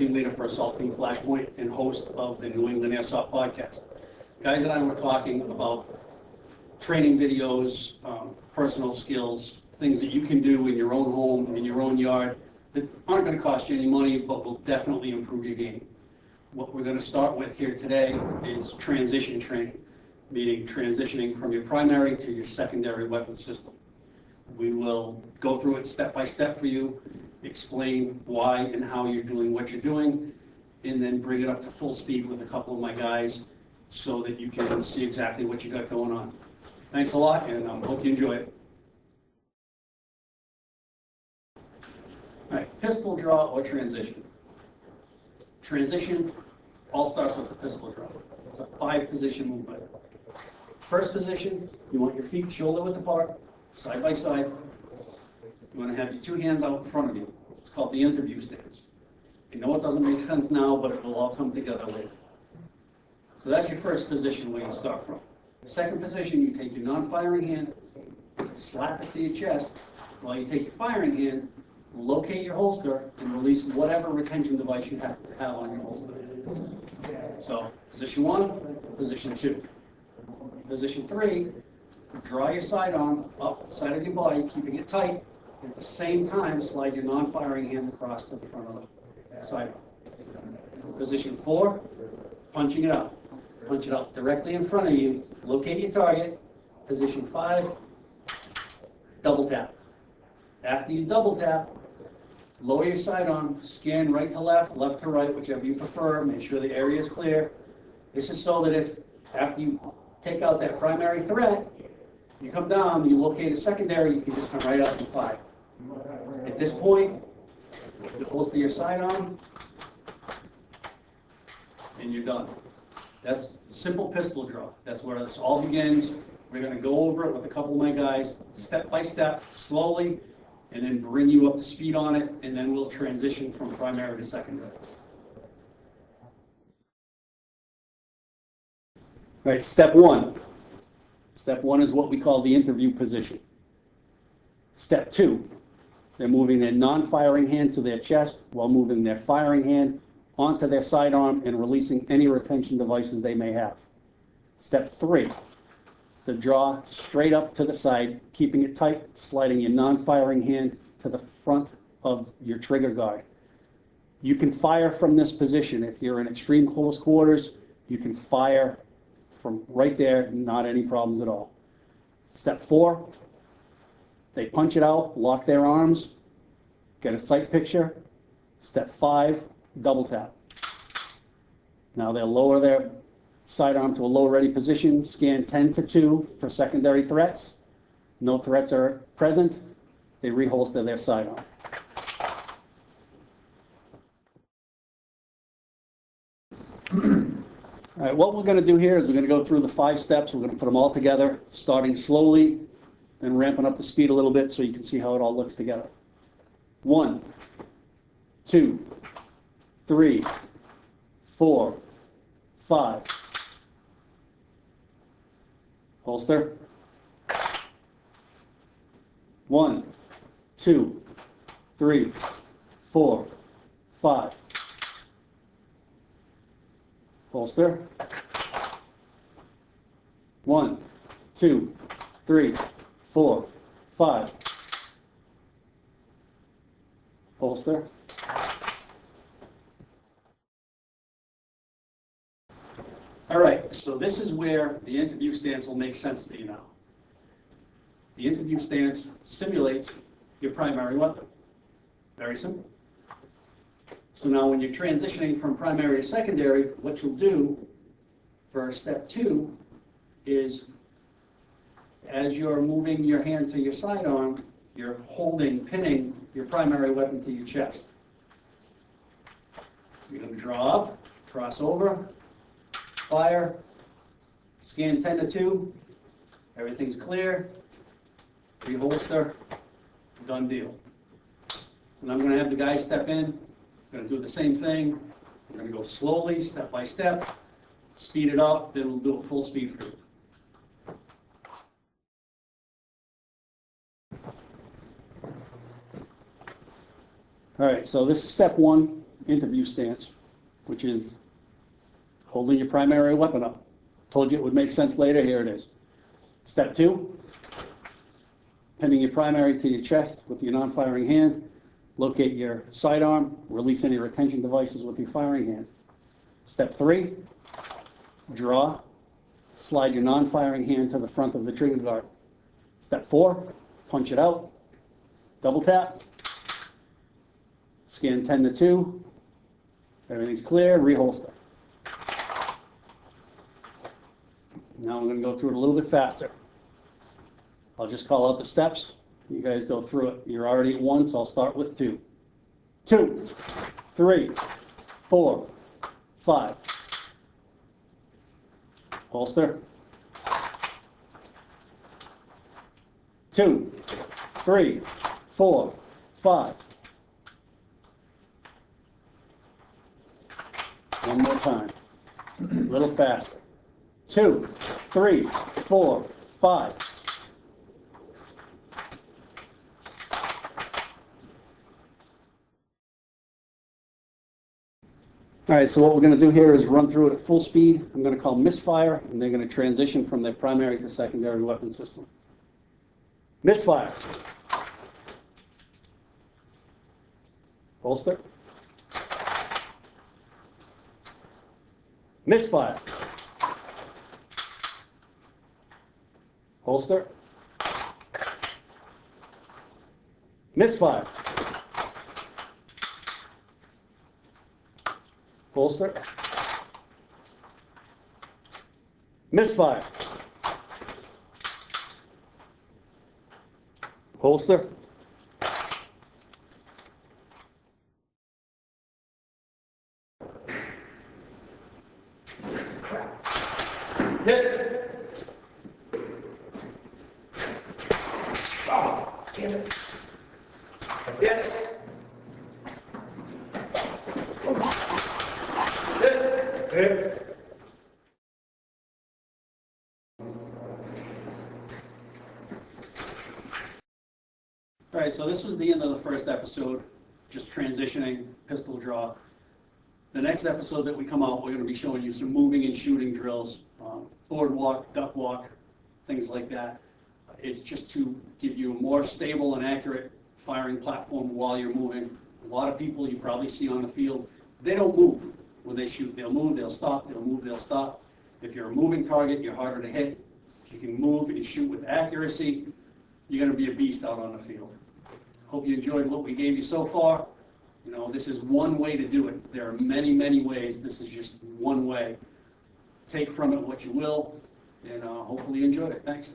team leader for Assault Team Flashpoint and host of the New England Airsoft podcast. Guys and I were talking about training videos, personal skills, things that you can do in your own home, in your own yard, that aren't going to cost you any money, but will definitely improve your game. What we're going to start with here today is transition training, meaning transitioning from your primary to your secondary weapon system. We will go through it step by step for you, explain why and how you're doing what you're doing, and then bring it up to full speed with a couple of my guys so that you can see exactly what you got going on. Thanks a lot, and I hope you enjoy it. All right, pistol draw or transition. Transition all starts with the pistol draw. It's a 5-position movement. First position, you want your feet shoulder width apart, side by side. You want to have your 2 hands out in front of you. It's called the interview stance. I know it doesn't make sense now, but it will all come together later. So that's your first position where you start from. Second position, you take your non-firing hand, slap it to your chest, while you take your firing hand, locate your holster, and release whatever retention device you have on your holster. So, position 1, position 2. Position 3, draw your sidearm up the side of your body, keeping it tight. At the same time, slide your non-firing hand across to the front of the sidearm. Position 4, punching it out. Punch it out directly in front of you. Locate your target. Position 5, double tap. After you double tap, lower your sidearm, scan right to left, left to right, whichever you prefer. Make sure the area is clear. This is so that if, after you take out that primary threat, you come down, you locate a secondary, you can just come right up and fire. At this point, you holster your sidearm, and you're done. That's simple pistol draw. That's where this all begins. We're going to go over it with a couple of my guys, step by step, slowly, and then bring you up to speed on it, and then we'll transition from primary to secondary. All right, step 1. Step 1 is what we call the interview position. Step 2, they're moving their non-firing hand to their chest while moving their firing hand onto their sidearm and releasing any retention devices they may have. Step 3, the draw straight up to the side, keeping it tight, sliding your non-firing hand to the front of your trigger guard. You can fire from this position. If you're in extreme close quarters, you can fire from right there, not any problems at all. Step 4, they punch it out, lock their arms, get a sight picture. Step 5, double tap. Now they'll lower their sidearm to a low ready position, scan 10 to 2 for secondary threats. No threats are present, they reholster their sidearm. All right, what we're going to do here is we're going to go through the 5 steps. We're going to put them all together, starting slowly and ramping up the speed a little bit so you can see how it all looks together. 1, 2, 3, 4, 5. Holster. 1, 2, 3, 4, 5. Holster. 1, 2, 3, 4, 5. Holster. All right, so this is where the interview stance will make sense to you now. The interview stance simulates your primary weapon. Very simple. So now when you're transitioning from primary to secondary, what you'll do for step 2 is as you're moving your hand to your sidearm, you're pinning your primary weapon to your chest. You're going to draw up, cross over, fire, scan 10 to 2, everything's clear, reholster, done deal. So now I'm going to have the guys step in, I'm going to do the same thing, I'm going to go slowly, step by step, speed it up, then we'll do a full speed for you. All right, so this is step 1, interview stance, which is holding your primary weapon up. Told you it would make sense later, here it is. Step 2, pinning your primary to your chest with your non-firing hand. Locate your sidearm, release any retention devices with your firing hand. Step 3, draw, slide your non-firing hand to the front of the trigger guard. Step 4, punch it out, double tap, scan 10 to 2, everything's clear, reholster. Now I'm going to go through it a little bit faster. I'll just call out the steps. You guys go through it. You're already at 1, so I'll start with 2. 2, 3, 4, 5. Holster. 2, 3, 4, 5. One more time. A little faster. 2, 3, 4, 5. All right, so what we're going to do here is run through it at full speed. I'm going to call misfire, and they're going to transition from their primary to secondary weapon system. Misfire. Holster. Misfire. Holster. Misfire. Holster. Misfire. Holster. Hit. Oh, damn it. Hit. Hit. All right, so this was the end of the first episode, just transitioning, pistol draw. The next episode that we come out, we're going to be showing you some moving and shooting drills, board walk, duck walk, things like that. It's just to give you a more stable and accurate firing platform while you're moving. A lot of people you probably see on the field, they don't move when they shoot. They'll move, they'll stop, they'll move, they'll stop. If you're a moving target, you're harder to hit. If you can move and shoot with accuracy, you're going to be a beast out on the field. Hope you enjoyed what we gave you so far. You know, this is one way to do it. There are many, many ways. This is just one way. Take from it what you will, and hopefully you enjoyed it. Thanks.